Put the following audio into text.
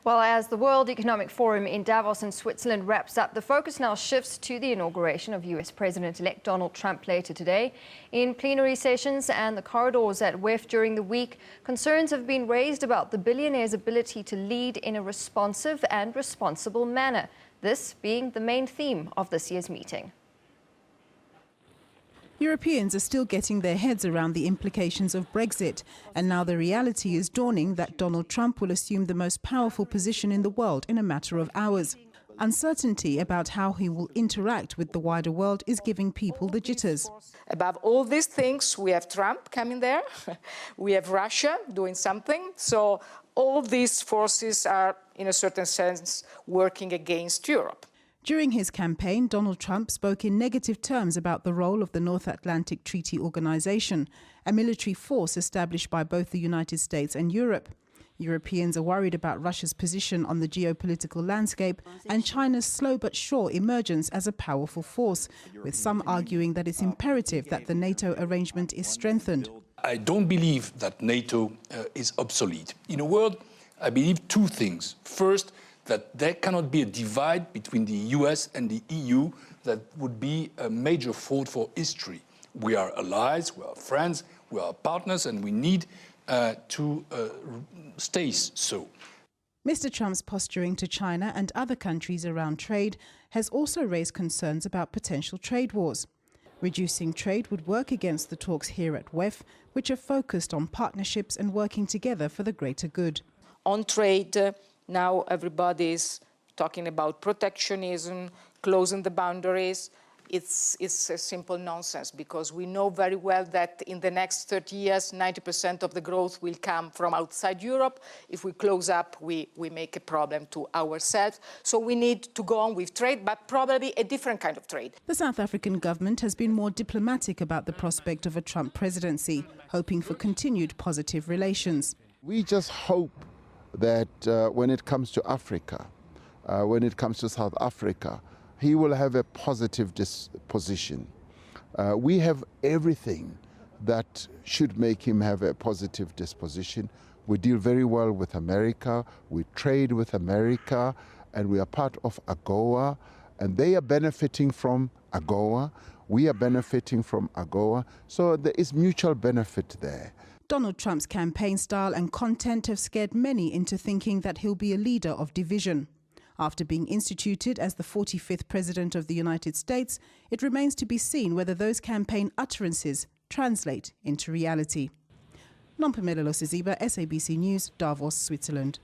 Well, as the World Economic Forum in Davos in Switzerland wraps up, the focus now shifts to the inauguration of US President-elect Donald Trump later today. In plenary sessions and the corridors at WEF during the week, concerns have been raised about the billionaire's ability to lead in a responsive and responsible manner, this being the main theme of this year's meeting. Europeans are still getting their heads around the implications of Brexit, and now the reality is dawning that Donald Trump will assume the most powerful position in the world in a matter of hours. Uncertainty about how he will interact with the wider world is giving people the jitters. Above all these things, we have Trump coming there, we have Russia doing something, so all these forces are, in a certain sense, working against Europe. During his campaign, Donald Trump spoke in negative terms about the role of the North Atlantic Treaty Organization, a military force established by both the United States and Europe. Europeans are worried about Russia's position on the geopolitical landscape and China's slow but sure emergence as a powerful force, with some arguing that it's imperative that the NATO arrangement is strengthened. I don't believe that NATO is obsolete. In a word, I believe two things. First, that there cannot be a divide between the US and the EU that would be a major fault for history. We are allies, we are friends, we are partners, and we need to stay so. Mr. Trump's posturing to China and other countries around trade has also raised concerns about potential trade wars. Reducing trade would work against the talks here at WEF, which are focused on partnerships and working together for the greater good. On trade, now everybody is talking about protectionism, closing the boundaries. It's a simple nonsense, because we know very well that in the next 30 years, 90% of the growth will come from outside Europe. If we close up, we make a problem to ourselves. So we need to go on with trade, but probably a different kind of trade. The South African government has been more diplomatic about the prospect of a Trump presidency, hoping for continued positive relations. We just hope that when it comes to Africa, when it comes to South Africa, he will have a positive disposition. We have everything that should make him have a positive disposition. We deal very well with America, we trade with America, and we are part of AGOA, and they are benefiting from AGOA. We are benefiting from AGOA, so there is mutual benefit there. Donald Trump's campaign style and content have scared many into thinking that he'll be a leader of division. After being instituted as the 45th President of the United States, it remains to be seen whether those campaign utterances translate into reality. Nompumelelo Siziba, SABC News, Davos, Switzerland.